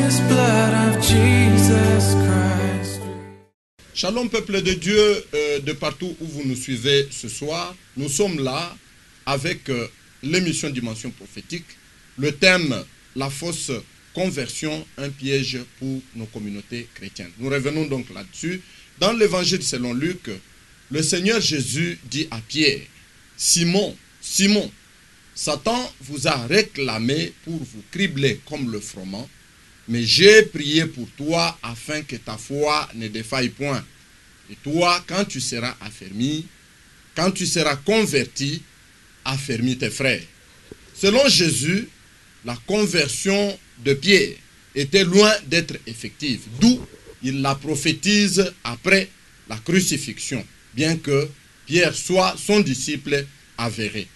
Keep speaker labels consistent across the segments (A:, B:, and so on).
A: precious blood of Jesus Christ.
B: Shalom peuple de Dieu, de partout où vous nous suivez ce soir. Nous sommes là avec l'émission Dimension prophétique. Le thème, la fausse conversion, un piège pour nos communautés chrétiennes. Nous revenons donc là-dessus. Dans l'évangile selon Luc, le Seigneur Jésus dit à Pierre, Simon, Simon, Satan vous a réclamé pour vous cribler comme le froment, mais j'ai prié pour toi afin que ta foi ne défaille point. Et toi, quand tu seras affermi, quand tu seras converti, affermis tes frères. Selon Jésus, la conversion de Pierre était loin d'être effective, d'où il la prophétise après la crucifixion, bien que Pierre soit son disciple avéré.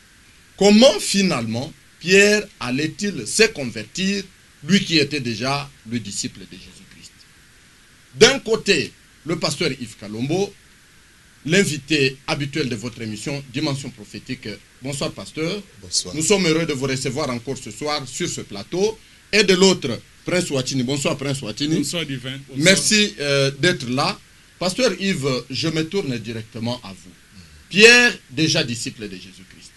B: Comment finalement Pierre allait-il se convertir, lui qui était déjà le disciple de Jésus-Christ? D'un côté, le pasteur Yves Kalombo, l'invité habituel de votre émission Dimension prophétique. Bonsoir pasteur.
C: Bonsoir.
B: Nous sommes heureux de vous recevoir encore ce soir sur ce plateau. Et de l'autre, Prince Ouatini. Bonsoir Prince Ouatini.
D: Bonsoir divin. Bonsoir.
B: Merci d'être là. Pasteur Yves, je me tourne directement à vous. Pierre, déjà disciple de Jésus-Christ.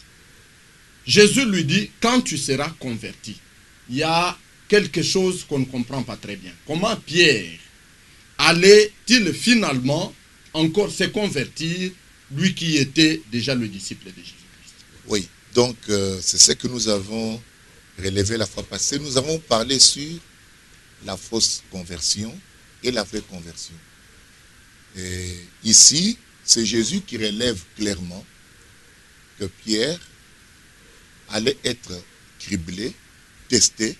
B: Jésus lui dit, quand tu seras converti, il y a quelque chose qu'on ne comprend pas très bien. Comment Pierre allait-il finalement encore se convertir, lui qui était déjà le disciple de Jésus-Christ?
C: Oui, donc c'est ce que nous avons relevé la fois passée. Nous avons parlé sur la fausse conversion et la vraie conversion. Et ici, c'est Jésus qui relève clairement que Pierre allait être criblé, testé,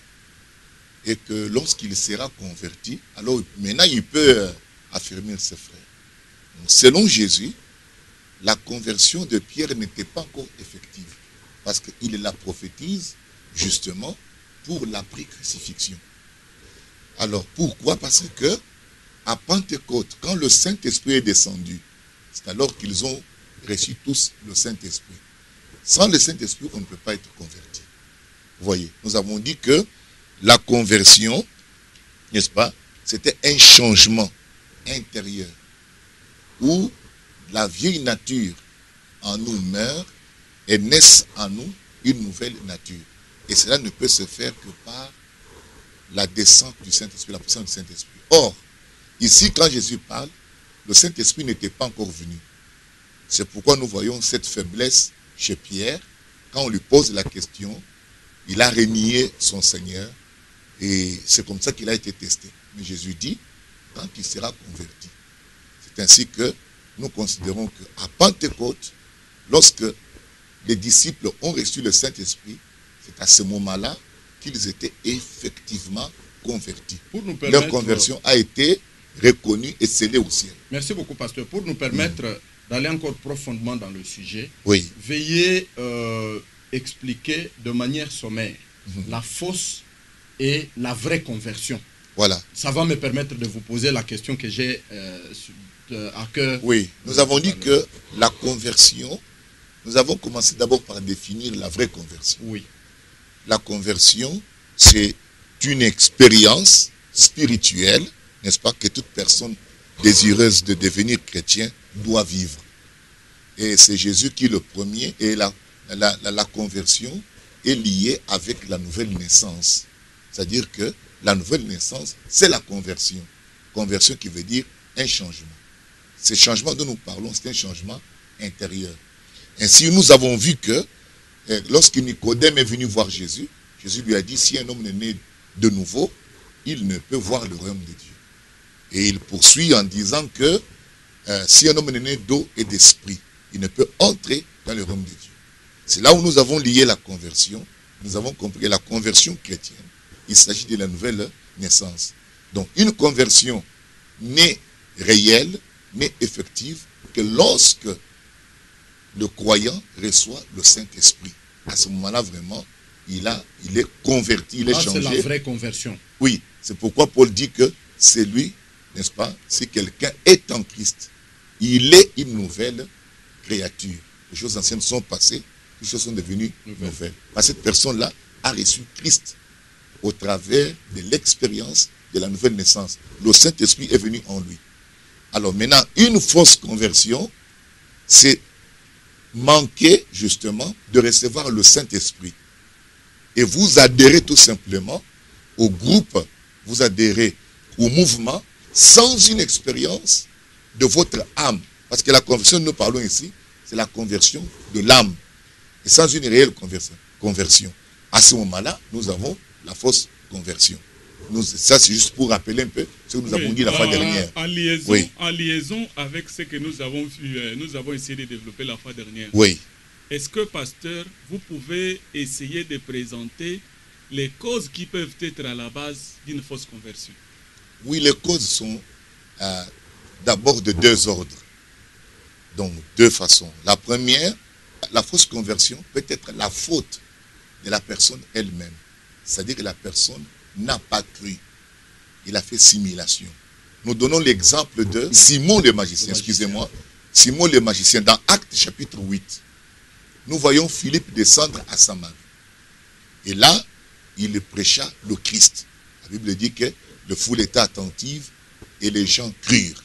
C: et que lorsqu'il sera converti, alors maintenant il peut affermir ses frères. Donc, selon Jésus, la conversion de Pierre n'était pas encore effective, parce qu'il la prophétise justement pour la pré-crucifixion. Alors pourquoi? Parce que à Pentecôte, quand le Saint-Esprit est descendu, c'est alors qu'ils ont reçu tous le Saint-Esprit. Sans le Saint-Esprit, on ne peut pas être converti. Vous voyez, nous avons dit que la conversion, n'est-ce pas, c'était un changement intérieur où la vieille nature en nous meurt et naisse en nous une nouvelle nature. Et cela ne peut se faire que par la descente du Saint-Esprit, la puissance du Saint-Esprit. Or, ici, quand Jésus parle, le Saint-Esprit n'était pas encore venu. C'est pourquoi nous voyons cette faiblesse chez Pierre. Quand on lui pose la question, il a renié son Seigneur et c'est comme ça qu'il a été testé. Mais Jésus dit, quand il sera converti. C'est ainsi que nous considérons qu'à Pentecôte, lorsque les disciples ont reçu le Saint-Esprit, c'est à ce moment-là qu'ils étaient effectivement convertis. Leur conversion a été reconnue et scellée au ciel.
B: Merci beaucoup, pasteur. Pour nous permettre d'aller encore profondément dans le sujet,
C: oui.
B: Veuillez expliquer de manière sommaire la fausse et la vraie conversion.
C: Voilà.
B: Ça va me permettre de vous poser la question que j'ai à cœur.
C: Oui, nous avons dit que la conversion, nous avons commencé d'abord par définir la vraie conversion.
B: Oui.
C: La conversion, c'est une expérience spirituelle, n'est-ce pas, que toute personne désireuse de devenir chrétien doit vivre. Et c'est Jésus qui est le premier, et la conversion est liée avec la nouvelle naissance. C'est-à-dire que la nouvelle naissance, c'est la conversion. Conversion qui veut dire un changement. Ce changement dont nous parlons, c'est un changement intérieur. Ainsi, nous avons vu que lorsque Nicodème est venu voir Jésus, Jésus lui a dit, si un homme est né de nouveau, il ne peut voir le royaume de Dieu. Et il poursuit en disant que si un homme est né d'eau et d'esprit, il ne peut entrer dans le royaume de Dieu. C'est là où nous avons lié la conversion. Nous avons compris que la conversion chrétienne, il s'agit de la nouvelle naissance. Donc une conversion n'est réelle, n'est effective que lorsque le croyant reçoit le Saint-Esprit. À ce moment-là, vraiment, il est converti, il est changé.
B: C'est la vraie conversion.
C: Oui, c'est pourquoi Paul dit que c'est lui, n'est-ce pas, si quelqu'un est en Christ, il est une nouvelle créature. Les choses anciennes sont passées, les choses sont devenues nouvelles. Parce que cette personne-là a reçu Christ au travers de l'expérience de la nouvelle naissance. Le Saint-Esprit est venu en lui. Alors maintenant, une fausse conversion, c'est manquer justement de recevoir le Saint-Esprit. Et vous adhérez tout simplement au groupe, vous adhérez au mouvement sans une expérience de votre âme. Parce que la conversion, nous parlons ici, c'est la conversion de l'âme. Et sans une réelle conversion. À ce moment-là, nous avons la fausse conversion. Ça, c'est juste pour rappeler un peu ce que nous avons dit la fois dernière.
D: En liaison avec ce que nous avons vu, nous avons essayé de développer la fois dernière.
C: Oui.
D: Est-ce que, pasteur, vous pouvez essayer de présenter les causes qui peuvent être à la base d'une fausse conversion?
C: Oui, les causes sont d'abord de deux ordres. Donc, deux façons. La première, la fausse conversion peut être la faute de la personne elle-même. C'est-à-dire que la personne n'a pas cru. Il a fait simulation. Nous donnons l'exemple de Simon le magicien. Excusez-moi. Simon le magicien, dans Actes chapitre 8, nous voyons Philippe descendre à Samarie. Et là, il prêcha le Christ. La Bible dit que le foule était attentive et les gens crurent.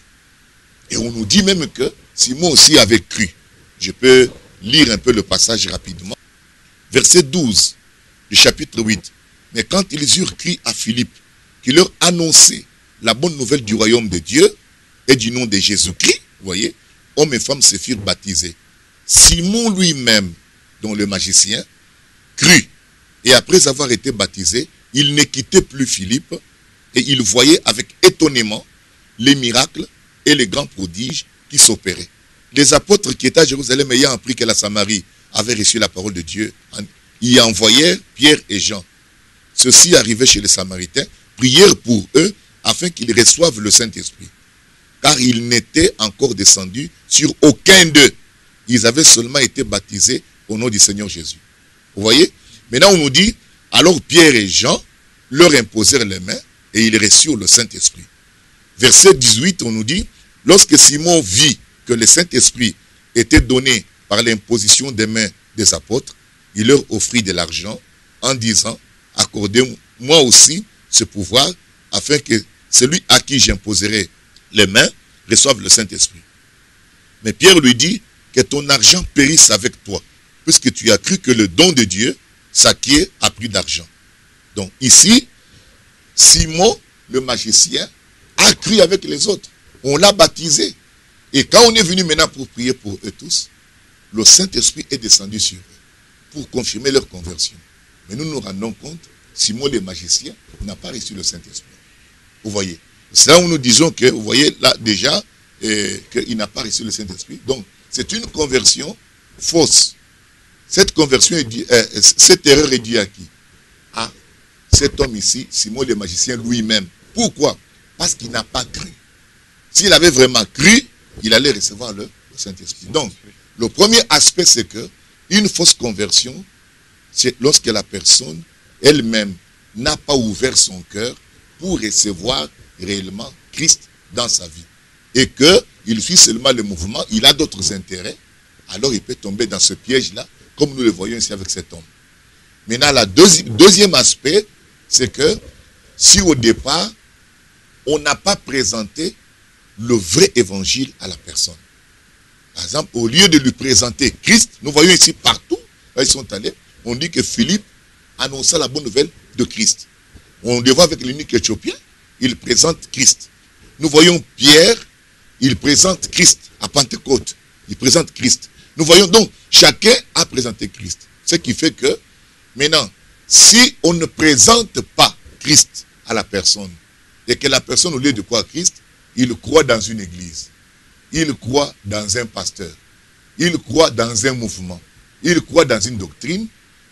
C: Et on nous dit même que Simon aussi avait cru. Je peux lire un peu le passage rapidement. Verset 12 du chapitre 8. Mais quand ils eurent cru à Philippe, qui leur annonçait la bonne nouvelle du royaume de Dieu et du nom de Jésus-Christ, vous voyez, hommes et femmes se firent baptisés. Simon lui-même, dont le magicien, crut. Et après avoir été baptisé, il ne quittait plus Philippe et il voyait avec étonnement les miracles et les grands prodiges qui s'opéraient. Les apôtres qui étaient à Jérusalem ayant appris que la Samarie avait reçu la parole de Dieu, y envoyèrent Pierre et Jean. Ceux-ci arrivaient chez les Samaritains, prièrent pour eux afin qu'ils reçoivent le Saint-Esprit. Car ils n'étaient encore descendus sur aucun d'eux. Ils avaient seulement été baptisés au nom du Seigneur Jésus. Vous voyez? Maintenant on nous dit, alors Pierre et Jean leur imposèrent les mains et ils reçurent le Saint-Esprit. Verset 18, on nous dit, lorsque Simon vit que le Saint-Esprit était donné par l'imposition des mains des apôtres, il leur offrit de l'argent en disant, accordez-moi aussi ce pouvoir afin que celui à qui j'imposerai les mains reçoive le Saint-Esprit. Mais Pierre lui dit, que ton argent périsse avec toi, puisque tu as cru que le don de Dieu s'acquiert à prix d'argent. Donc ici, Simon, le magicien, a cru avec les autres. On l'a baptisé. Et quand on est venu maintenant pour prier pour eux tous, le Saint-Esprit est descendu sur eux pour confirmer leur conversion. Mais nous nous rendons compte, Simon le magicien n'a pas reçu le Saint-Esprit. Vous voyez. C'est là où nous disons que, vous voyez là déjà, qu'il n'a pas reçu le Saint-Esprit. Donc, c'est une conversion fausse. Cette conversion, cette erreur est due à qui? À cet homme ici, Simon le magicien lui-même. Pourquoi? Parce qu'il n'a pas cru. S'il avait vraiment cru, il allait recevoir le Saint-Esprit. Donc, le premier aspect, c'est que une fausse conversion, c'est lorsque la personne elle-même n'a pas ouvert son cœur pour recevoir réellement Christ dans sa vie. Et qu'il suit seulement le mouvement, il a d'autres intérêts, alors il peut tomber dans ce piège-là, comme nous le voyons ici avec cet homme. Maintenant, le deuxième aspect, c'est que si au départ, on n'a pas présenté le vrai évangile à la personne. Par exemple, au lieu de lui présenter Christ, nous voyons ici partout, là ils sont allés, on dit que Philippe annonça la bonne nouvelle de Christ. On le voit avec l'unique éthiopien, il présente Christ. Nous voyons Pierre, il présente Christ à Pentecôte. Il présente Christ. Nous voyons donc, chacun a présenté Christ. Ce qui fait que, maintenant, si on ne présente pas Christ à la personne, et que la personne, au lieu de croire Christ, il croit dans une église, il croit dans un pasteur, il croit dans un mouvement, il croit dans une doctrine,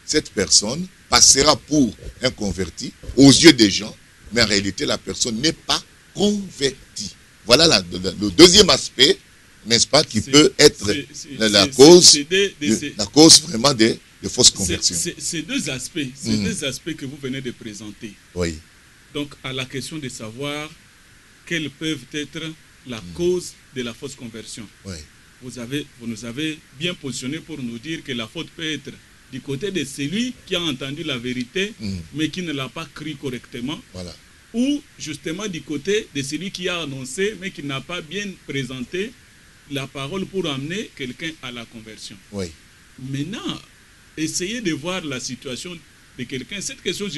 C: cette personne passera pour un converti aux yeux des gens, mais en réalité, la personne n'est pas convertie. Voilà le deuxième aspect, n'est-ce pas, qui peut être la cause vraiment de fausses conversions.
D: Ces deux aspects que vous venez de présenter.
C: Oui.
D: Donc, à la question de savoir quelles peuvent être la cause de la fausse conversion.
C: Oui.
D: Vous nous avez bien positionné pour nous dire que la faute peut être du côté de celui qui a entendu la vérité, mais qui ne l'a pas cru correctement.
C: Voilà.
D: ou justement du côté de celui qui a annoncé, mais qui n'a pas bien présenté la parole pour amener quelqu'un à la conversion.
C: Oui.
D: Maintenant, essayez de voir la situation de quelqu'un. Cette question,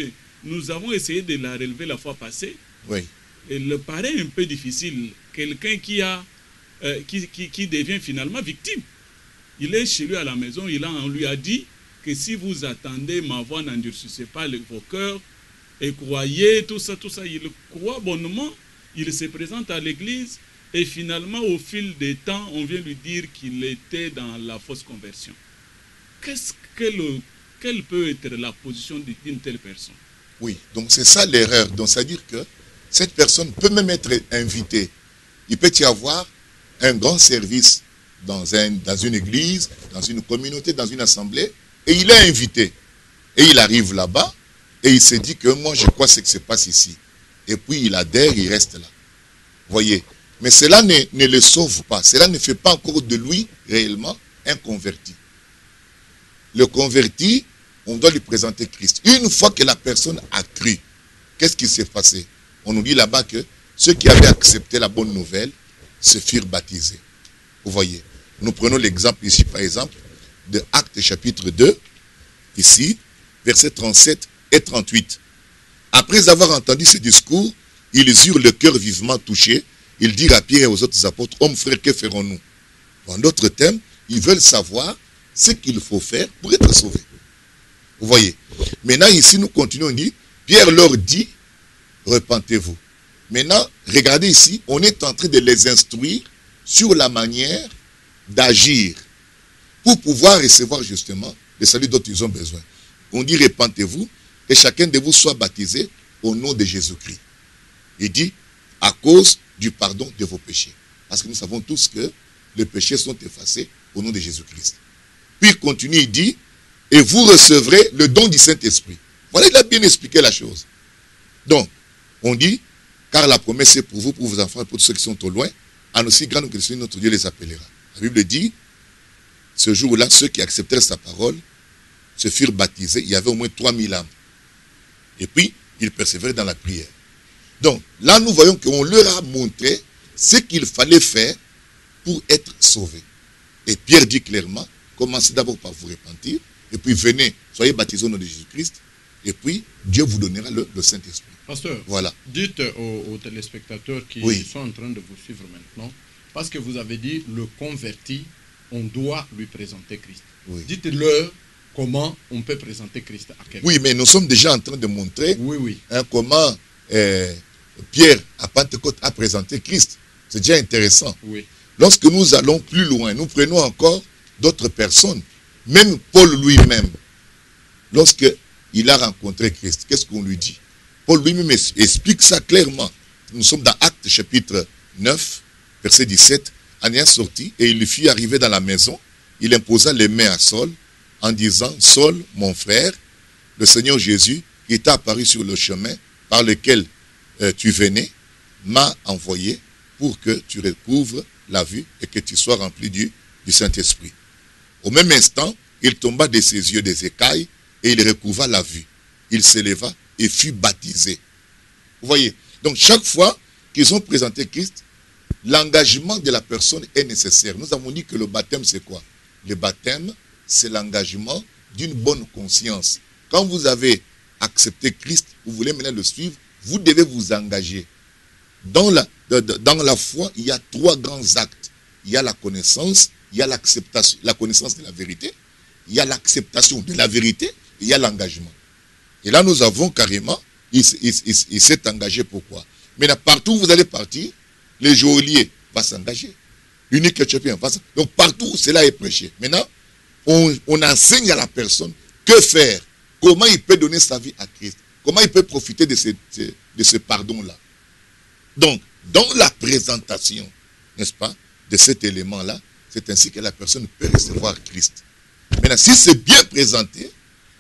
D: nous avons essayé de la relever la fois passée.
C: Oui.
D: Elle paraît un peu difficile. Quelqu'un qui devient finalement victime. Il est chez lui à la maison, on lui a dit que si vous attendez ma voix, n'endurcissez pas vos cœurs et croyez, tout ça. Il croit bonnement, il se présente à l'église et finalement, au fil des temps, on vient lui dire qu'il était dans la fausse conversion. Quelle peut être la position d'une telle personne?
C: Oui, donc c'est ça l'erreur. Donc c'est-à-dire que cette personne peut même être invitée. Il peut y avoir un grand service dans une église, dans une communauté, dans une assemblée, et il est invité. Et il arrive là-bas, et il se dit que moi je crois ce qui se passe ici. Et puis il adhère, il reste là. Voyez. Mais cela ne le sauve pas. Cela ne fait pas encore de lui réellement un converti. Le converti, on doit lui présenter Christ. Une fois que la personne a cru, qu'est-ce qui s'est passé? On nous dit là-bas que ceux qui avaient accepté la bonne nouvelle se firent baptisés. Vous voyez. Nous prenons l'exemple ici, par exemple, de Actes chapitre 2, ici, versets 37 et 38. Après avoir entendu ce discours, ils eurent le cœur vivement touché. Ils dirent à Pierre et aux autres apôtres, hommes frères, que ferons-nous? En d'autres termes, ils veulent savoir ce qu'il faut faire pour être sauvés. Vous voyez. Maintenant, ici, nous continuons, on dit, Pierre leur dit, repentez-vous. Maintenant, regardez ici, on est en train de les instruire sur la manière d'agir pour pouvoir recevoir justement le salut dont ils ont besoin. On dit, repentez-vous, et chacun de vous soit baptisé au nom de Jésus-Christ. Il dit, à cause du pardon de vos péchés. Parce que nous savons tous que les péchés sont effacés au nom de Jésus-Christ. Puis il continue, il dit, et vous recevrez le don du Saint-Esprit. Voilà, il a bien expliqué la chose. Donc, on dit, car la promesse est pour vous, pour vos enfants et pour tous ceux qui sont au loin, en aussi grande que le Seigneur notre Dieu les appellera. La Bible dit, ce jour-là, ceux qui acceptèrent sa parole se firent baptisés. Il y avait au moins 3000 âmes. Et puis, ils persévéraient dans la prière. Donc, là, nous voyons qu'on leur a montré ce qu'il fallait faire pour être sauvés. Et Pierre dit clairement, commencez d'abord par vous repentir, et puis venez, soyez baptisés au nom de Jésus-Christ, et puis Dieu vous donnera le Saint-Esprit.
B: Pasteur,
C: voilà.
B: Dites aux téléspectateurs qui sont en train de vous suivre maintenant, parce que vous avez dit, le converti, on doit lui présenter Christ.
C: Oui.
B: Dites-leur comment on peut présenter Christ à quelqu'un.
C: Oui, mais nous sommes déjà en train de montrer
B: oui.
C: Comment Pierre à Pentecôte a présenté Christ. C'est déjà intéressant.
B: Oui.
C: Lorsque nous allons plus loin, nous prenons encore d'autres personnes. Même Paul lui-même, lorsqu'il a rencontré Christ, qu'est-ce qu'on lui dit? Paul lui-même explique ça clairement. Nous sommes dans Actes chapitre 9, verset 17. En ayant sorti, et il lui fit arriver dans la maison, il imposa les mains à Saul, en disant, Saul, mon frère, le Seigneur Jésus, qui t'a apparu sur le chemin par lequel tu venais, m'a envoyé pour que tu recouvres la vue et que tu sois rempli du Saint-Esprit. Au même instant, il tomba de ses yeux des écailles et il recouvra la vue. Il s'éleva et fut baptisé. Vous voyez, donc chaque fois qu'ils ont présenté Christ, l'engagement de la personne est nécessaire. Nous avons dit que le baptême, c'est quoi? Le baptême, c'est l'engagement d'une bonne conscience. Quand vous avez accepté Christ, vous voulez maintenant le suivre, vous devez vous engager. Dans la foi, il y a 3 grands actes. Il y a la connaissance, il y a l'acceptation, la connaissance de la vérité, il y a l'acceptation de la vérité, et il y a l'engagement. Et là, nous avons carrément, il s'est engagé. Pourquoi? Mais là, partout où vous allez partir, le geôlier va s'engager. L'unique éthiopien va s'engager. Donc partout où cela est prêché. Maintenant, on enseigne à la personne que faire, comment il peut donner sa vie à Christ, comment il peut profiter de ce pardon-là. Donc, dans la présentation, n'est-ce pas, de cet élément-là, c'est ainsi que la personne peut recevoir Christ. Maintenant, si c'est bien présenté,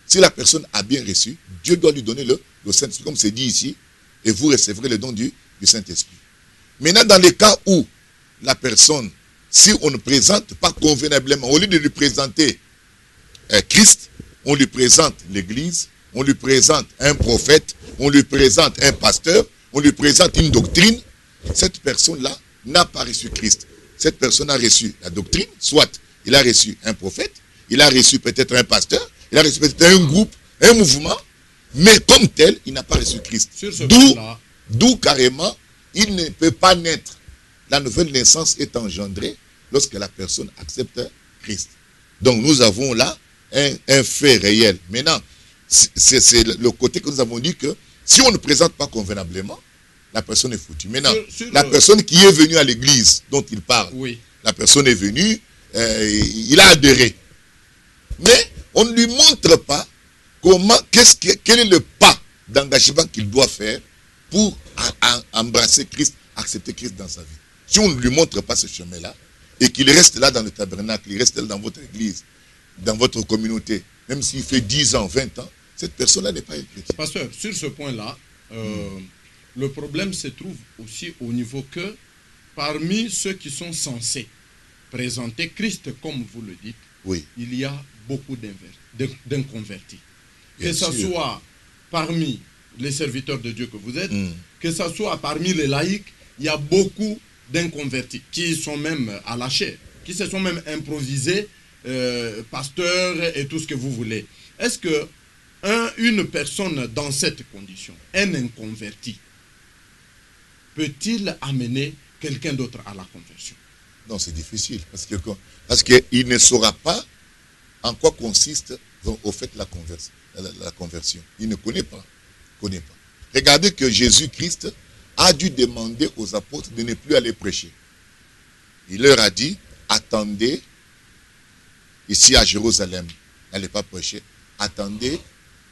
C: si la personne a bien reçu, Dieu doit lui donner le Saint-Esprit, comme c'est dit ici, et vous recevrez le don du Saint-Esprit. Maintenant, dans les cas où la personne, si on ne présente pas convenablement, au lieu de lui présenter Christ, on lui présente l'Église, on lui présente un prophète, on lui présente un pasteur, on lui présente une doctrine, cette personne-là n'a pas reçu Christ. Cette personne a reçu la doctrine, soit il a reçu un prophète, il a reçu peut-être un pasteur, il a reçu peut-être un groupe, un mouvement, mais comme tel, il n'a pas reçu Christ. D'où carrément, il ne peut pas naître. La nouvelle naissance est engendrée lorsque la personne accepte Christ. Donc nous avons là un fait réel. Maintenant, c'est le côté que nous avons dit que si on ne présente pas convenablement, la personne est foutue. Maintenant, la personne qui est venue à l'église dont il parle, la personne est venue, il a adhéré. Mais on ne lui montre pas quel est le pas d'engagement qu'il doit faire pour embrasser Christ, accepter Christ dans sa vie. Si on ne lui montre pas ce chemin-là, et qu'il reste là dans le tabernacle, il reste là dans votre église, dans votre communauté, même s'il fait 10 ans, 20 ans, cette personne-là n'est pas une chrétienne.
B: Pasteur, sur ce point-là, le problème se trouve aussi au niveau que parmi ceux qui sont censés présenter Christ comme vous le dites, il y a beaucoup d'inconvertis. Que ce soit parmi les serviteurs de Dieu que vous êtes, que ce soit parmi les laïcs, il y a beaucoup d'inconvertis qui sont même à la chair, qui se sont même improvisés pasteurs et tout ce que vous voulez. Est-ce que une personne dans cette condition, un inconverti, peut-il amener quelqu'un d'autre à la conversion?
C: Non, c'est difficile, parce qu'il ne saura pas en quoi consiste au fait la conversion. Il ne connaît pas. Regardez que Jésus-Christ a dû demander aux apôtres de ne plus aller prêcher. Il leur a dit, attendez, ici à Jérusalem, n'allez pas prêcher, attendez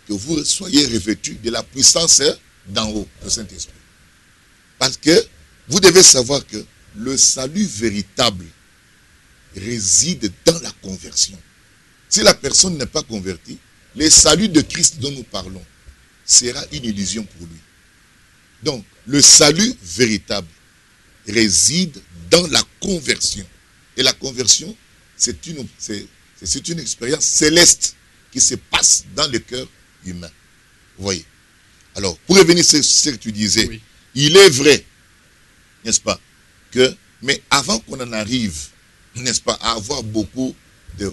C: que vous soyez revêtus de la puissance d'en haut, le Saint-Esprit. Parce que vous devez savoir que le salut véritable réside dans la conversion. Si la personne n'est pas convertie, le salut de Christ dont nous parlons sera une illusion pour lui. Donc, le salut véritable réside dans la conversion. Et la conversion, c'est une expérience céleste qui se passe dans le cœur humain. Vous voyez? Alors, pour revenir sur ce que tu disais, il est vrai, n'est-ce pas, mais avant qu'on en arrive, n'est-ce pas, à avoir beaucoup des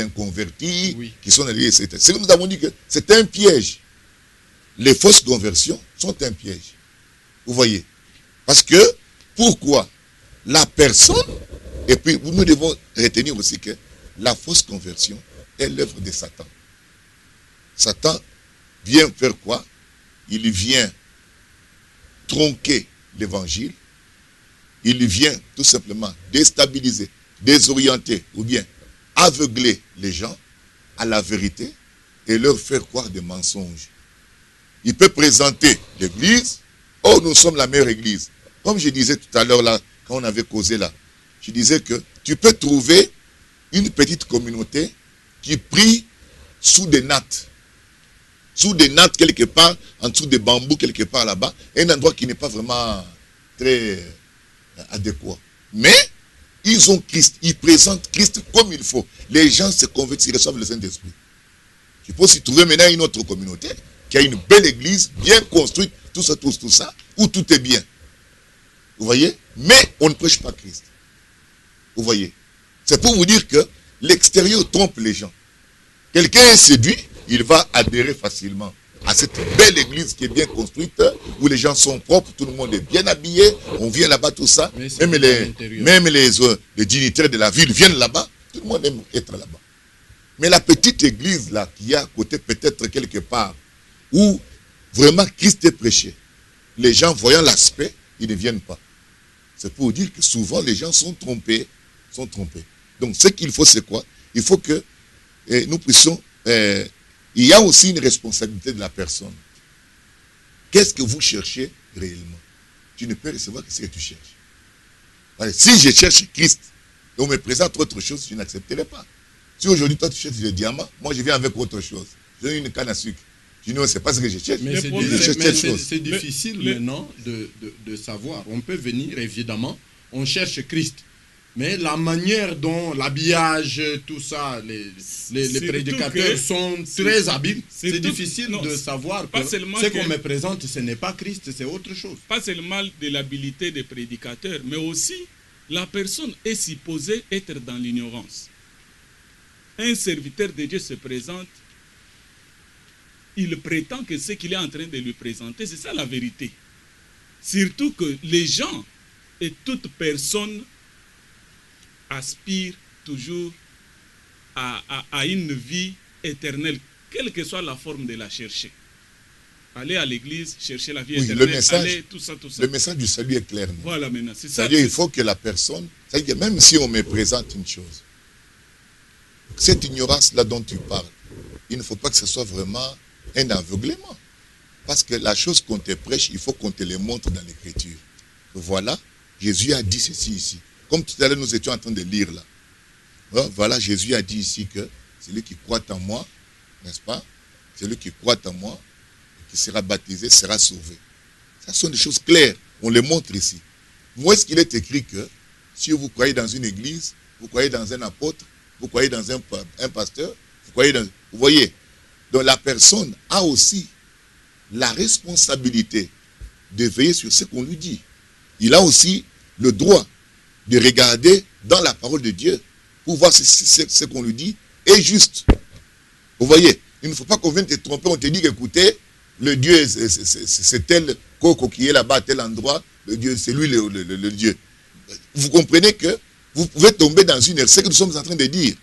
C: inconvertis qui sont allés, etc. C'est que nous avons dit que c'est un piège. Les fausses conversions sont un piège. Vous voyez? Parce que, pourquoi? La personne, et puis nous devons retenir aussi que la fausse conversion est l'œuvre de Satan. Satan vient faire quoi? Il vient tronquer l'évangile. Il vient tout simplement déstabiliser, désorienter ou bien aveugler les gens à la vérité et leur faire croire des mensonges. Il peut présenter l'église, oh nous sommes la meilleure église. Comme je disais tout à l'heure là, quand on avait causé là, je disais que tu peux trouver une petite communauté qui prie sous des nattes. Sous des nattes quelque part, en dessous des bambous quelque part là-bas, un endroit qui n'est pas vraiment très adéquat. Mais ils ont Christ, ils présentent Christ comme il faut. Les gens se convertissent, ils reçoivent le Saint-Esprit. Tu peux aussi trouver maintenant une autre communauté qui a une belle église, bien construite, tout ça, où tout est bien. Vous voyez? Mais on ne prêche pas Christ. Vous voyez? C'est pour vous dire que l'extérieur trompe les gens. Quelqu'un est séduit, il va adhérer facilement à cette belle église qui est bien construite, où les gens sont propres, tout le monde est bien habillé, on vient là-bas, tout ça. Même les dignitaires de la ville viennent là-bas, tout le monde aime être là-bas. Mais la petite église là, qui est à côté, peut-être quelque part, où vraiment Christ est prêché, les gens voyant l'aspect, ils ne viennent pas. C'est pour dire que souvent les gens sont trompés. Donc ce qu'il faut, c'est quoi? Il faut que nous puissions... il y a aussi une responsabilité de la personne. Qu'est-ce que vous cherchez réellement? Tu ne peux recevoir que ce que tu cherches. Allez, si je cherche Christ et on me présente autre chose, je n'accepterai pas. Si aujourd'hui toi tu cherches des diamants, moi je viens avec autre chose. J'ai une canne à sucre. Je dis non, c'est pas ce que je cherche.
B: Mais c'est difficile maintenant de savoir. On peut venir, évidemment, on cherche Christ. Mais la manière dont l'habillage, tout ça, les prédicateurs sont très habiles. C'est difficile de savoir que ce qu'on me présente, ce n'est pas Christ, c'est autre chose.
D: Pas seulement de l'habilité des prédicateurs, mais aussi la personne est supposée être dans l'ignorance. Un serviteur de Dieu se présente, il prétend que ce qu'il est en train de lui présenter, c'est ça la vérité. Surtout que les gens et toute personne aspire toujours à une vie éternelle, quelle que soit la forme de la chercher. Aller à l'église, chercher la vie éternelle, tout ça.
C: Le message du salut est clair. Non?
D: Voilà maintenant, c'est ça.
C: C'est-à-dire il faut que la personne, c'est-à-dire même si on me présente une chose, cette ignorance-là dont tu parles, il ne faut pas que ce soit vraiment un aveuglement. Parce que la chose qu'on te prêche, il faut qu'on te le montre dans l'écriture. Voilà, Jésus a dit ceci ici. Comme tout à l'heure, nous étions en train de lire là. Voilà, Jésus a dit ici que celui qui croit en moi, n'est-ce pas? Celui qui croit en moi, qui sera baptisé, sera sauvé. Ça sont des choses claires. On les montre ici. Où est-ce qu'il est écrit que si vous croyez dans une église, vous croyez dans un apôtre, vous croyez dans un pasteur, vous croyez dans... Vous voyez? Donc la personne a aussi la responsabilité de veiller sur ce qu'on lui dit. Il a aussi le droit de regarder dans la parole de Dieu pour voir si ce qu'on lui dit est juste. Vous voyez, il ne faut pas qu'on vienne te tromper, on te dit qu'écoutez, le Dieu, c'est tel coco qui est là-bas à tel endroit, le Dieu, c'est lui le Dieu. Vous comprenez que vous pouvez tomber dans une erreur. C'est ce que nous sommes en train de dire.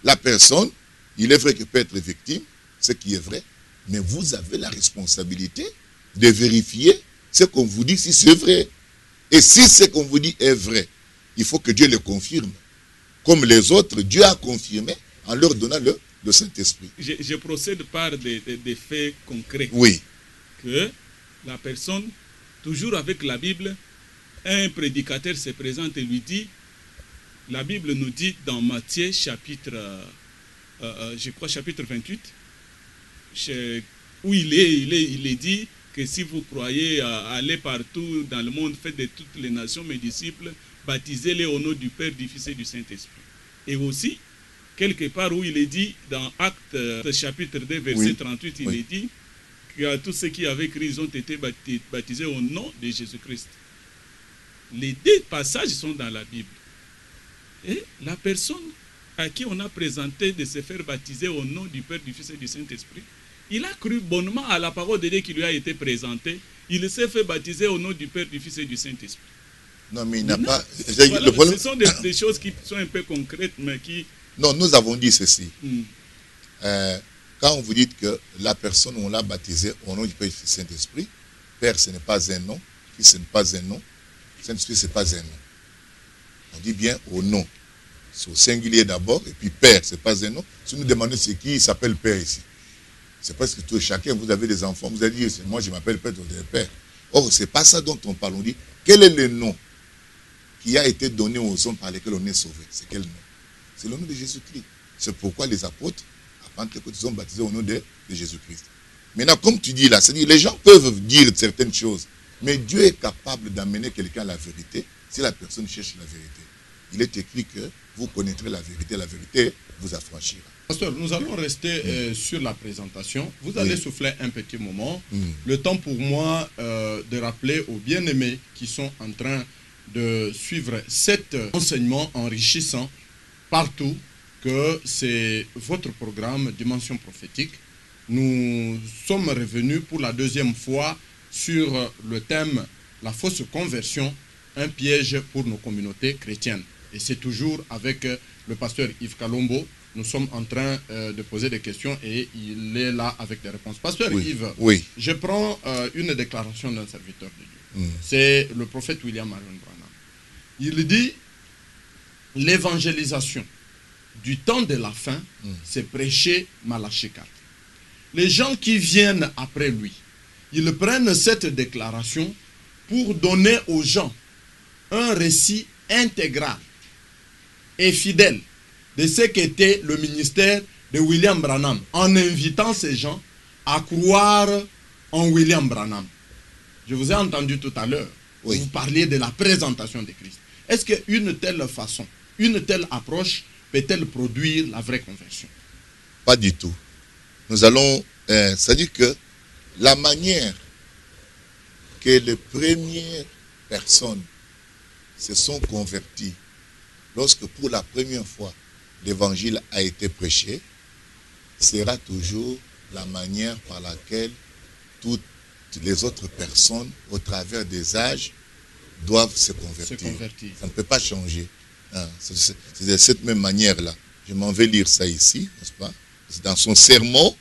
C: La personne, il est vrai qu'elle peut être victime, ce qui est vrai, mais vous avez la responsabilité de vérifier ce qu'on vous dit si c'est vrai. Et si ce qu'on vous dit est vrai, il faut que Dieu le confirme. Comme les autres, Dieu a confirmé en leur donnant le Saint-Esprit.
D: Je procède par des faits concrets.
C: Oui.
D: Que la personne, toujours avec la Bible, un prédicateur se présente et lui dit, la Bible nous dit dans Matthieu chapitre, je crois chapitre 28, où il est dit que si vous croyez aller partout dans le monde, faites de toutes les nations mes disciples, baptisez-les au nom du Père, du Fils et du Saint-Esprit. Et aussi, quelque part où il est dit, dans Actes chapitre 2, verset 38, il est dit que tous ceux qui avaient cru, ils ont été baptisés au nom de Jésus-Christ. Les deux passages sont dans la Bible. Et la personne à qui on a présenté de se faire baptiser au nom du Père, du Fils et du Saint-Esprit, il a cru bonnement à la parole de Dieu qui lui a été présentée. Il s'est fait baptiser au nom du Père, du Fils et du Saint-Esprit.
C: Non, mais il n'a pas...
D: Voilà, le problème... Ce sont des choses qui sont un peu concrètes, mais qui...
C: Non, nous avons dit ceci. Quand vous dites que la personne, on l'a baptisée au nom du Père et du Saint-Esprit, Père, ce n'est pas un nom. Fils, ce n'est pas un nom. Saint-Esprit, ce n'est pas un nom. On dit bien au nom. C'est au singulier d'abord, et puis Père, ce n'est pas un nom. Si nous demandons c'est qui, il s'appelle Père ici. C'est parce que tout chacun, vous avez des enfants, vous allez dire, moi je m'appelle Père, vous êtes Père. Or, ce n'est pas ça dont on parle. On dit, quel est le nom qui a été donné aux hommes par lesquels on est sauvé? C'est quel nom? C'est le nom de Jésus-Christ. C'est pourquoi les apôtres, à Pentecôte, ils ont baptisé au nom de Jésus-Christ. Maintenant, comme tu dis là, c'est-à-dire les gens peuvent dire certaines choses, mais Dieu est capable d'amener quelqu'un à la vérité si la personne cherche la vérité. Il est écrit que vous connaîtrez la vérité vous affranchira.
B: Pasteur, nous allons rester sur la présentation. Vous allez souffler un petit moment. Le temps pour moi de rappeler aux bien-aimés qui sont en train de suivre cet enseignement enrichissant partout que c'est votre programme Dimension prophétique. Nous sommes revenus pour la deuxième fois sur le thème la fausse conversion, un piège pour nos communautés chrétiennes. Et c'est toujours avec le pasteur Yves Kalombo. Nous sommes en train de poser des questions et il est là avec des réponses. Pasteur Yves, je prends une déclaration d'un serviteur de Dieu. C'est le prophète William Marion Branham. Il dit, l'évangélisation du temps de la fin, c'est prêcher Malachie 4. Les gens qui viennent après lui, ils prennent cette déclaration pour donner aux gens un récit intégral et fidèle de ce qu'était le ministère de William Branham, en invitant ces gens à croire en William Branham. Je vous ai entendu tout à l'heure, vous parliez de la présentation de Christ. Est-ce qu'une telle façon, une telle approche peut-elle produire la vraie conversion?
C: Pas du tout. Nous allons, c'est-à-dire que la manière que les premières personnes se sont converties lorsque pour la première fois l'évangile a été prêché, sera toujours la manière par laquelle toutes les autres personnes, au travers des âges, doivent se convertir. Ça ne peut pas changer. Hein. C'est de cette même manière-là. Je m'en vais lire ça ici, n'est-ce pas? C'est dans son sermon,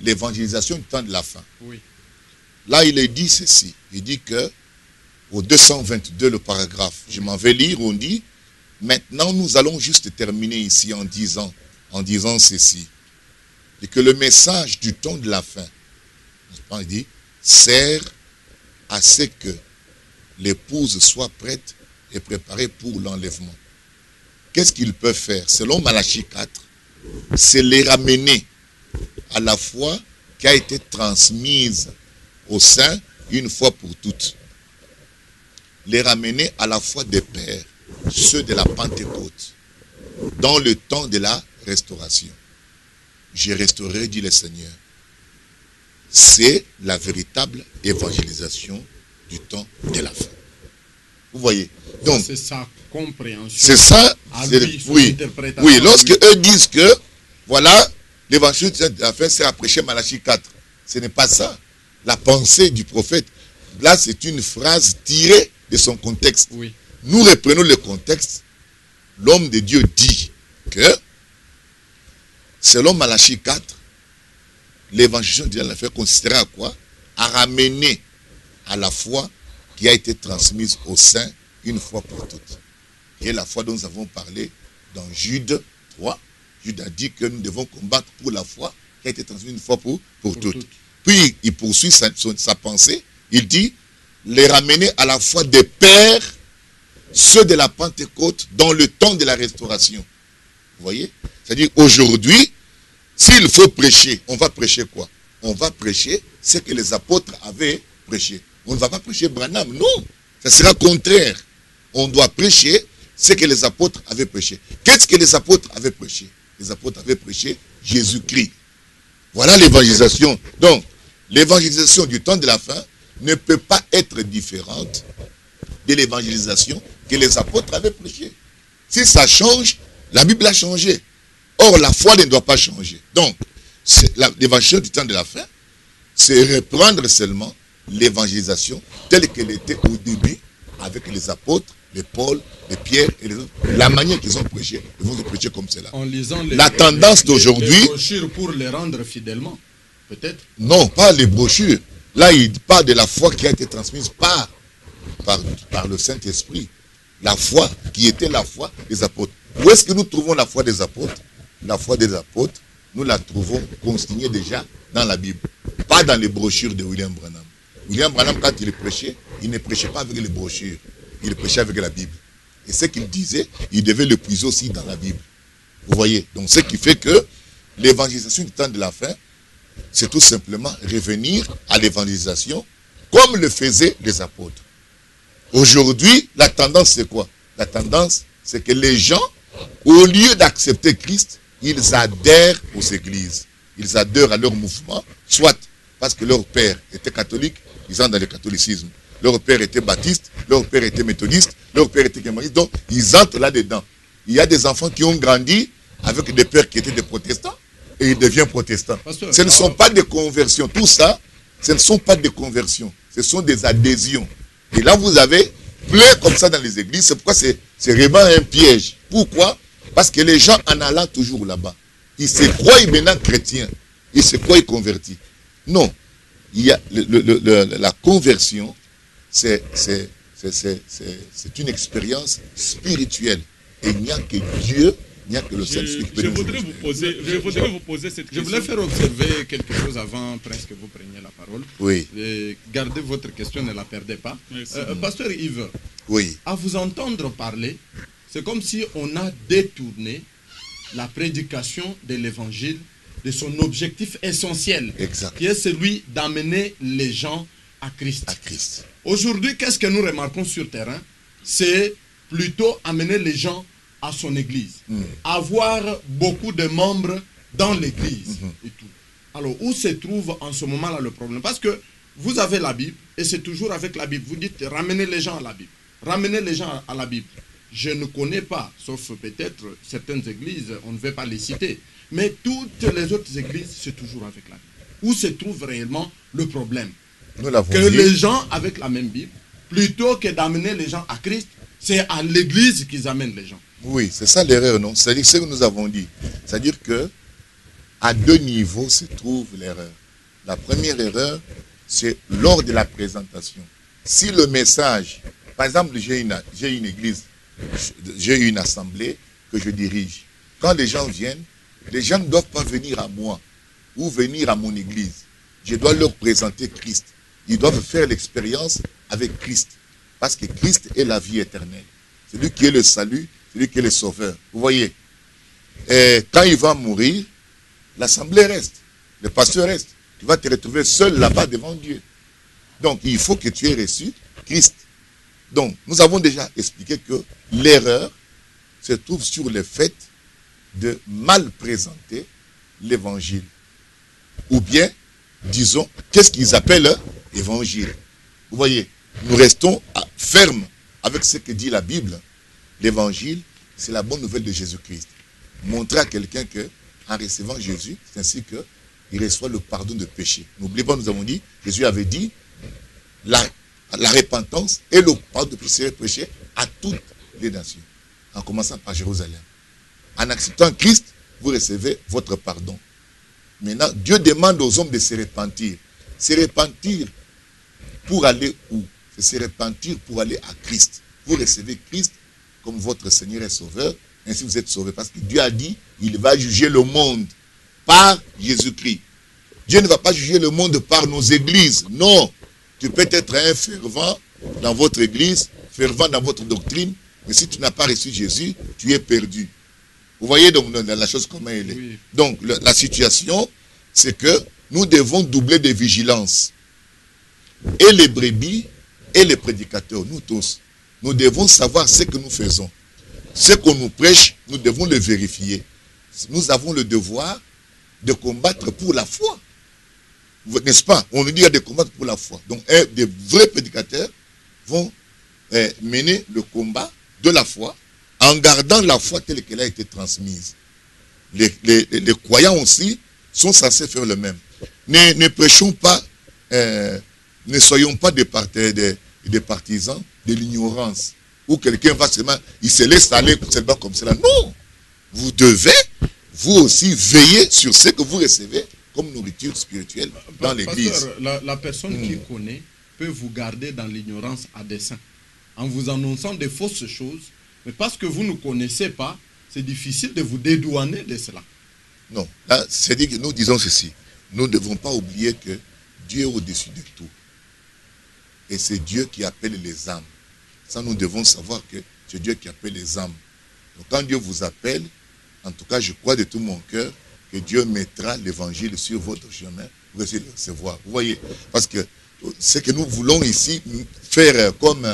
C: l'évangélisation du temps de la fin.
B: Oui.
C: Là, il est dit ceci. Il dit que, au 222, le paragraphe, je m'en vais lire, on dit, maintenant nous allons juste terminer ici en disant ceci. Et que le message du temps de la fin, n'est-ce pas, il dit, sert à ce que l'épouse soit prête et préparée pour l'enlèvement. Qu'est-ce qu'ils peuvent faire? Selon Malachie 4, c'est les ramener à la foi qui a été transmise au sein une fois pour toutes. Les ramener à la foi des pères, ceux de la Pentecôte, dans le temps de la restauration. Je restaurerai, dit le Seigneur. C'est la véritable évangélisation du temps de la fin. Vous voyez? Donc,
B: c'est sa compréhension.
C: C'est ça. Oui, lorsque eux disent que, voilà, l'évangile de la fin, c'est à prêcher Malachie 4. Ce n'est pas ça. La pensée du prophète, là, c'est une phrase tirée de son contexte.
B: Oui.
C: Nous reprenons le contexte. L'homme de Dieu dit que, selon Malachie 4, l'évangile de la fin consisterait à quoi? À ramener à la foi qui a été transmise au sein une fois pour toutes. Et la foi dont nous avons parlé dans Jude 3, Jude a dit que nous devons combattre pour la foi qui a été transmise une fois pour toutes. Puis il poursuit sa pensée, il dit, les ramener à la foi des pères, ceux de la Pentecôte, dans le temps de la restauration. Vous voyez? C'est-à-dire, aujourd'hui, s'il faut prêcher, on va prêcher quoi? On va prêcher ce que les apôtres avaient prêché. On ne va pas prêcher Branham, non. Ça sera contraire. On doit prêcher ce que les apôtres avaient prêché. Qu'est-ce que les apôtres avaient prêché? Les apôtres avaient prêché Jésus-Christ. Voilà l'évangélisation. Donc, l'évangélisation du temps de la fin ne peut pas être différente de l'évangélisation que les apôtres avaient prêché. Si ça change, la Bible a changé. Or, la foi ne doit pas changer. Donc, l'évangélisation du temps de la fin, c'est reprendre seulement l'évangélisation telle qu'elle était au début avec les apôtres, les Paul, les Pierre et les autres. La manière qu'ils ont prêché, ils vont prêcher comme cela.
B: En lisant
C: la tendance d'aujourd'hui.
B: Les brochures pour les rendre fidèlement, peut-être?
C: Non, pas les brochures. Là, il parle de la foi qui a été transmise par le Saint-Esprit. La foi qui était la foi des apôtres. Où est-ce que nous trouvons la foi des apôtres? La foi des apôtres, nous la trouvons consignée déjà dans la Bible. Pas dans les brochures de William Branham. William Branham, quand il prêchait, il ne prêchait pas avec les brochures. Il prêchait avec la Bible. Et ce qu'il disait, il devait le puiser aussi dans la Bible. Vous voyez? Donc, ce qui fait que l'évangélisation du temps de la fin, c'est tout simplement revenir à l'évangélisation comme le faisaient les apôtres. Aujourd'hui, la tendance, c'est quoi? La tendance, c'est que les gens, au lieu d'accepter Christ, ils adhèrent aux églises. Ils adhèrent à leur mouvement, soit parce que leur père était catholique, ils entrent dans le catholicisme. Leur père était baptiste, leur père était méthodiste, leur père était camariste, donc ils entrent là-dedans. Il y a des enfants qui ont grandi avec des pères qui étaient des protestants et ils deviennent protestants. Ce ne sont pas des conversions. Tout ça, ce ne sont pas des conversions. Ce sont des adhésions. Et là, vous avez plein comme ça dans les églises. C'est pourquoi c'est vraiment un piège. Pourquoi? Parce que les gens, en allant toujours là-bas, ils se croient maintenant chrétiens. Ils se croient convertis. Non. Il y a la conversion, c'est une expérience spirituelle. Et il n'y a que Dieu, il n'y a que le Saint-Esprit qui peut nous
D: Je voudrais vous poser cette question.
B: Je voulais faire observer quelque chose avant presque vous preniez la parole.
C: Oui.
B: Gardez votre question, ne la perdez pas. Pasteur Yves,
C: oui.
B: À vous entendre parler, c'est comme si on a détourné la prédication de l'évangile de son objectif essentiel,
C: exact,
B: qui est celui d'amener les gens à Christ.
C: À Christ.
B: Aujourd'hui, qu'est-ce que nous remarquons sur terrain? C'est plutôt amener les gens à son église. Avoir beaucoup de membres dans l'église et tout. Alors, où se trouve en ce moment-là le problème? Parce que vous avez la Bible, et c'est toujours avec la Bible. Vous dites, ramenez les gens à la Bible. Ramenez les gens à la Bible. Je ne connais pas, sauf peut-être certaines églises, on ne veut pas les citer. Mais toutes les autres églises, c'est toujours avec la Bible. Où se trouve réellement le problème?
C: Nous l'avons
B: Que
C: dit.
B: les gens avec la même Bible, plutôt que d'amener les gens à Christ, c'est à l'église qu'ils amènent les gens.
C: Oui, c'est ça l'erreur, non? C'est-à-dire ce que nous avons dit. C'est-à-dire que à deux niveaux se trouve l'erreur. La première erreur, c'est lors de la présentation. Si le message, par exemple, j'ai une église, j'ai une assemblée que je dirige. Quand les gens viennent, les gens ne doivent pas venir à moi ou venir à mon église. Je dois leur présenter Christ. Ils doivent faire l'expérience avec Christ. Parce que Christ est la vie éternelle. C'est lui qui est le salut, c'est lui qui est le sauveur. Vous voyez, et quand il va mourir, l'assemblée reste, le pasteur reste. Tu vas te retrouver seul là-bas devant Dieu. Donc, il faut que tu aies reçu Christ. Donc, nous avons déjà expliqué que l'erreur se trouve sur le fait de mal présenter l'évangile. Ou bien, disons, qu'est-ce qu'ils appellent évangile? Vous voyez, nous restons fermes avec ce que dit la Bible. L'évangile, c'est la bonne nouvelle de Jésus-Christ. Montrer à quelqu'un que, en recevant Jésus, c'est ainsi qu'il reçoit le pardon de péché. N'oubliez pas, nous avons dit, Jésus avait dit, la repentance et le pardon de péché à toutes les nations, en commençant par Jérusalem. En acceptant Christ, vous recevez votre pardon. Maintenant, Dieu demande aux hommes de se repentir. Se repentir pour aller où? Se repentir pour aller à Christ. Vous recevez Christ comme votre Seigneur et Sauveur, ainsi vous êtes sauvés. Parce que Dieu a dit, il va juger le monde par Jésus-Christ. Dieu ne va pas juger le monde par nos églises. Non. Tu peux être un fervent dans votre église, fervent dans votre doctrine, mais si tu n'as pas reçu Jésus, tu es perdu. Vous voyez donc la chose comment elle est. Oui. Donc la situation, c'est que nous devons doubler de vigilance. Et les brebis et les prédicateurs, nous tous, nous devons savoir ce que nous faisons. Ce qu'on nous prêche, nous devons le vérifier. Nous avons le devoir de combattre pour la foi. N'est-ce pas? On nous dit de combattre pour la foi. Donc, des vrais prédicateurs vont mener le combat de la foi en gardant la foi telle qu'elle a été transmise. Les croyants aussi sont censés faire le même. Ne prêchons pas, ne soyons pas des partisans de l'ignorance, où quelqu'un va seulement, il se laisse aller seulement comme cela. Non! Vous devez, vous aussi, veiller sur ce que vous recevez comme nourriture spirituelle dans l'église.
B: La personne qui connaît peut vous garder dans l'ignorance à dessein, en vous annonçant des fausses choses, mais parce que vous ne connaissez pas, c'est difficile de vous dédouaner de cela.
C: Non, là, c'est-à-dire que nous disons ceci. Nous ne devons pas oublier que Dieu est au-dessus de tout. Et c'est Dieu qui appelle les âmes. Ça, nous devons savoir que c'est Dieu qui appelle les âmes. Donc, quand Dieu vous appelle, en tout cas, je crois de tout mon cœur que Dieu mettra l'évangile sur votre chemin pour essayer de le recevoir. Vous voyez, parce que ce que nous voulons ici faire comme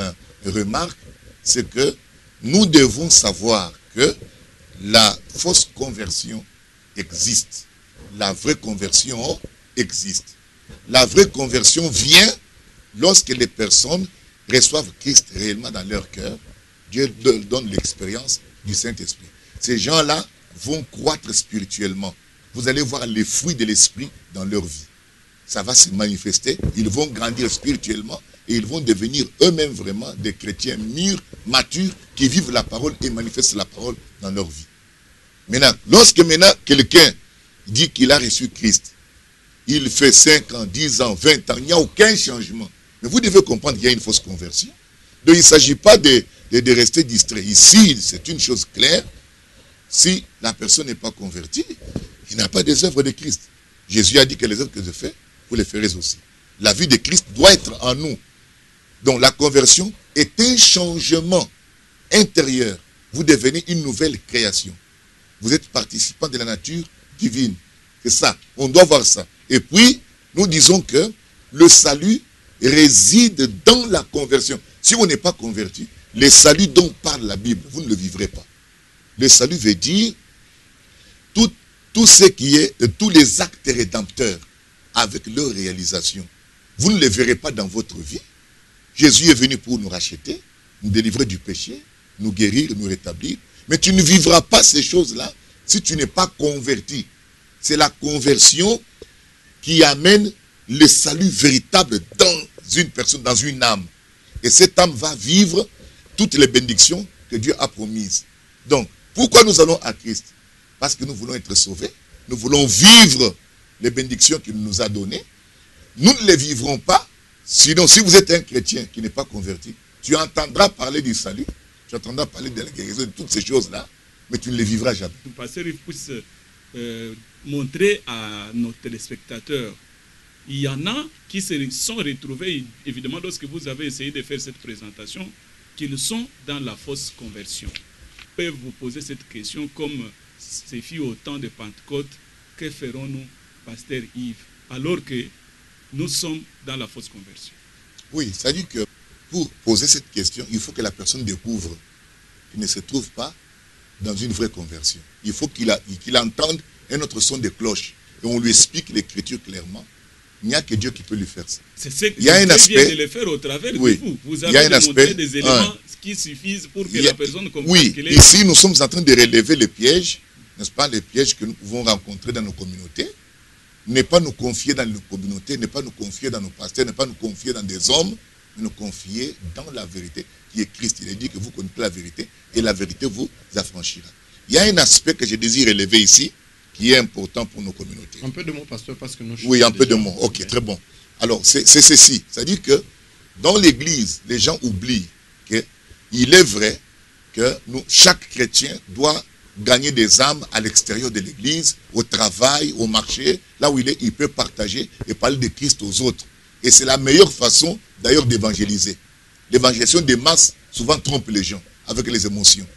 C: remarque, c'est que nous devons savoir que la fausse conversion existe. La vraie conversion existe. La vraie conversion vient lorsque les personnes reçoivent Christ réellement dans leur cœur. Dieu leur donne l'expérience du Saint-Esprit. Ces gens-là vont croître spirituellement. Vous allez voir les fruits de l'Esprit dans leur vie. Ça va se manifester. Ils vont grandir spirituellement et ils vont devenir eux-mêmes vraiment des chrétiens mûrs, matures, qui vivent la parole et manifestent la parole dans leur vie. Maintenant, lorsque quelqu'un dit qu'il a reçu Christ, il fait 5 ans, 10 ans, 20 ans, il n'y a aucun changement. Mais vous devez comprendre qu'il y a une fausse conversion. Donc il ne s'agit pas de rester distrait. Ici, c'est une chose claire. Si la personne n'est pas convertie, il n'a pas des œuvres de Christ. Jésus a dit que les œuvres que je fais, vous les ferez aussi. La vie de Christ doit être en nous. Donc la conversion est un changement intérieur. Vous devenez une nouvelle création. Vous êtes participant de la nature divine. C'est ça. On doit voir ça. Et puis, nous disons que le salut réside dans la conversion. Si on n'est pas converti, le salut dont parle la Bible, vous ne le vivrez pas. Le salut veut dire tout ce qui est, tous les actes rédempteurs avec leur réalisation. Vous ne les verrez pas dans votre vie. Jésus est venu pour nous racheter, nous délivrer du péché, nous guérir, nous rétablir. Mais tu ne vivras pas ces choses-là si tu n'es pas converti. C'est la conversion qui amène le salut véritable dans une personne, dans une âme. Et cette âme va vivre toutes les bénédictions que Dieu a promises. Donc, pourquoi nous allons à Christ? Parce que nous voulons être sauvés. Nous voulons vivre les bénédictions qu'il nous a données. Nous ne les vivrons pas. Sinon, si vous êtes un chrétien qui n'est pas converti, tu entendras parler du salut, tu entendras parler de la guérison, de toutes ces choses-là, mais tu ne les vivras jamais.
D: Le pasteur puisse montrer à nos téléspectateurs, il y en a qui se sont retrouvés, évidemment, lorsque vous avez essayé de faire cette présentation, qu'ils sont dans la fausse conversion. Ils peuvent vous poser cette question comme ce fut au temps de Pentecôte, que ferons-nous, pasteur Yves, alors que nous sommes dans la fausse conversion?
C: Oui, ça dit que pour poser cette question, il faut que la personne découvre qu'il ne se trouve pas dans une vraie conversion. Il faut qu'il entende un autre son de cloche. Et on lui explique l'écriture clairement. Il n'y a que Dieu qui peut lui faire ça.
D: C'est ce que
C: il y a un aspect,
D: de le faire au travers
C: oui,
D: de vous. Vous
C: il y a
D: avez
C: un
D: démontré
C: aspect,
D: des éléments qui suffisent pour que la personne comprenne
C: oui,
D: qu'elle est...
C: ici nous sommes en train de relever les pièges, n'est-ce pas, les pièges que nous pouvons rencontrer dans nos communautés. Ne pas nous confier dans nos communautés, ne pas nous confier dans nos pasteurs, ne pas nous confier dans des hommes, mais nous confier dans la vérité qui est Christ. Il a dit que vous connaissez la vérité et la vérité vous affranchira. Il y a un aspect que je désire relever ici qui est important pour nos communautés.
B: Un peu de mots, pasteur, parce que nous...
C: Oui, un peu de mots. Ok, très bon. Alors, c'est ceci. C'est-à-dire que dans l'Église, les gens oublient qu'il est vrai que chaque chrétien doit gagner des âmes à l'extérieur de l'Église, au travail, au marché, là où il peut partager et parler de Christ aux autres. Et c'est la meilleure façon, d'ailleurs, d'évangéliser. L'évangélisation des masses, souvent, trompe les gens avec les émotions.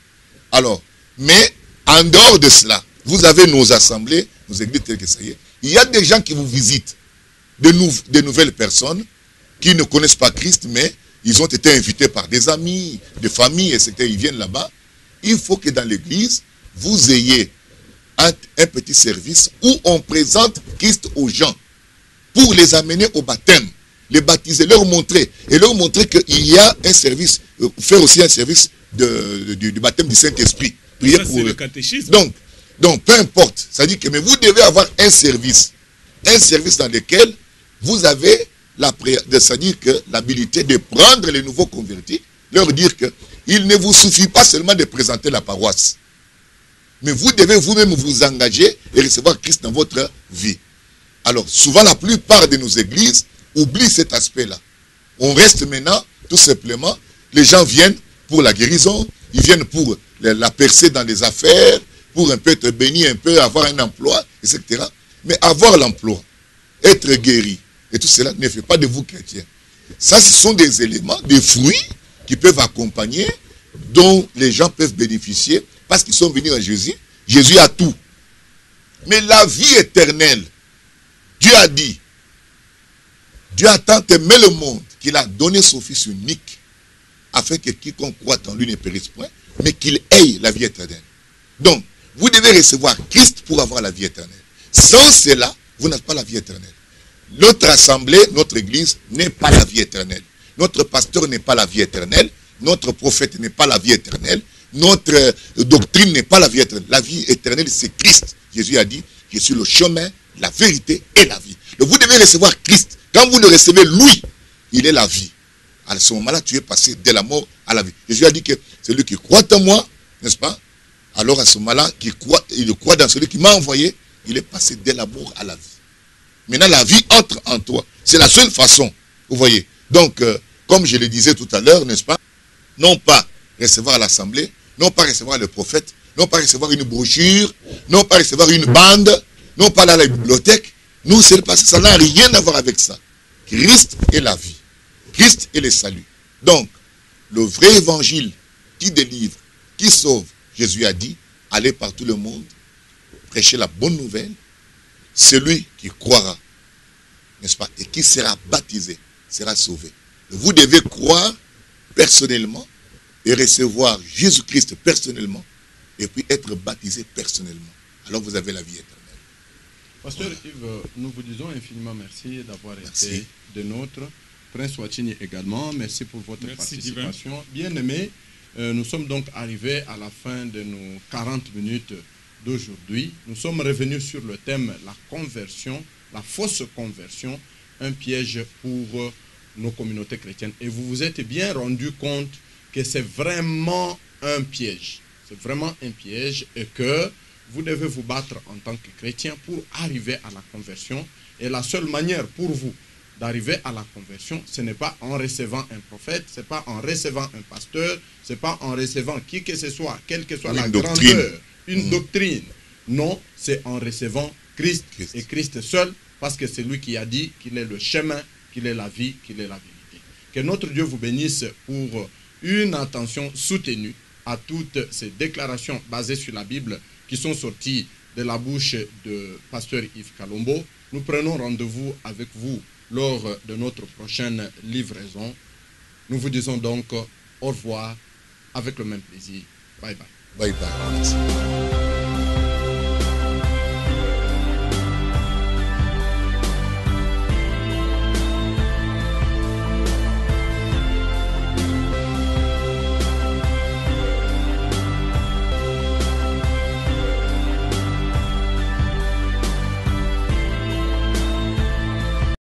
C: Alors, mais, en dehors de cela, vous avez nos assemblées, nos églises telles que ça y est. Il y a des gens qui vous visitent, de nouvelles personnes qui ne connaissent pas Christ, mais ils ont été invités par des amis, des familles, etc. Ils viennent là-bas. Il faut que dans l'église, vous ayez un petit service où on présente Christ aux gens pour les amener au baptême, les baptiser, leur montrer qu'il y a un service, faire aussi un service du baptême du Saint-Esprit. Prier
D: ça,
C: pour
D: c'est
C: eux.
D: le catéchisme.
C: Donc, peu importe, ça dit que mais vous devez avoir un service dans lequel vous avez c'est-à-dire que l'habilité de prendre les nouveaux convertis, leur dire que il ne vous suffit pas seulement de présenter la paroisse, mais vous devez vous-même vous engager et recevoir Christ dans votre vie. Alors, souvent, la plupart de nos églises oublient cet aspect-là. On reste maintenant, tout simplement, les gens viennent pour la guérison, ils viennent pour la percée dans les affaires, pour un peu être béni, un peu avoir un emploi, etc. Mais avoir l'emploi, être guéri, et tout cela ne fait pas de vous chrétiens. Ça, ce sont des éléments, des fruits qui peuvent accompagner, dont les gens peuvent bénéficier, parce qu'ils sont venus à Jésus. Jésus a tout. Mais la vie éternelle, Dieu a dit, Dieu a tant aimé le monde qu'il a donné son Fils unique, afin que quiconque croit en lui ne périsse point, mais qu'il ait la vie éternelle. Donc, vous devez recevoir Christ pour avoir la vie éternelle. Sans cela, vous n'avez pas la vie éternelle. Notre assemblée, notre église n'est pas la vie éternelle. Notre pasteur n'est pas la vie éternelle. Notre prophète n'est pas la vie éternelle. Notre doctrine n'est pas la vie éternelle. La vie éternelle, c'est Christ. Jésus a dit, je suis le chemin, la vérité et la vie. Donc vous devez recevoir Christ. Quand vous le recevez, lui, il est la vie. À ce moment-là, tu es passé de la mort à la vie. Jésus a dit que celui qui croit en moi, n'est-ce pas? Alors à ce moment-là, il croit dans celui qui m'a envoyé, il est passé de la mort à la vie. Maintenant, la vie entre en toi. C'est la seule façon. Vous voyez. Donc, comme je le disais tout à l'heure, n'est-ce pas? Non pas recevoir l'assemblée, non pas recevoir le prophète, non pas recevoir une brochure, non pas recevoir une bande, non pas aller à la bibliothèque. Nous, c'est parce que ça n'a rien à voir avec ça. Christ est la vie. Christ est le salut. Donc, le vrai évangile qui délivre, qui sauve, Jésus a dit, allez par tout le monde, prêcher la bonne nouvelle. Celui qui croira, n'est-ce pas, et qui sera baptisé, sera sauvé. Vous devez croire personnellement et recevoir Jésus-Christ personnellement et puis être baptisé personnellement. Alors vous avez la vie éternelle.
B: Pasteur Yves, nous vous disons infiniment merci d'avoir
C: Merci.
B: été de nôtres. Prince Watini également, merci pour votre
D: Merci,
B: participation. Bien-aimés, nous sommes donc arrivés à la fin de nos 40 minutes d'aujourd'hui. Nous sommes revenus sur le thème la conversion, la fausse conversion, un piège pour nos communautés chrétiennes. Et vous vous êtes bien rendu compte que c'est vraiment un piège. C'est vraiment un piège et que vous devez vous battre en tant que chrétien pour arriver à la conversion. Et la seule manière pour vous d'arriver à la conversion, ce n'est pas en recevant un prophète, ce n'est pas en recevant un pasteur, ce n'est pas en recevant qui que ce soit, quelle que soit
C: Une
B: la
C: doctrine.
B: grandeur, une doctrine. Non, c'est en recevant Christ,
C: Christ.
B: et Christ seul, parce que c'est lui qui a dit qu'il est le chemin, qu'il est la vie, qu'il est la vérité. Que notre Dieu vous bénisse pour une attention soutenue à toutes ces déclarations basées sur la Bible qui sont sorties de la bouche de pasteur Yves Kalombo. Nous prenons rendez-vous avec vous lors de notre prochaine livraison. Nous vous disons donc au revoir avec le même plaisir. Bye bye.
C: Bye bye. Merci.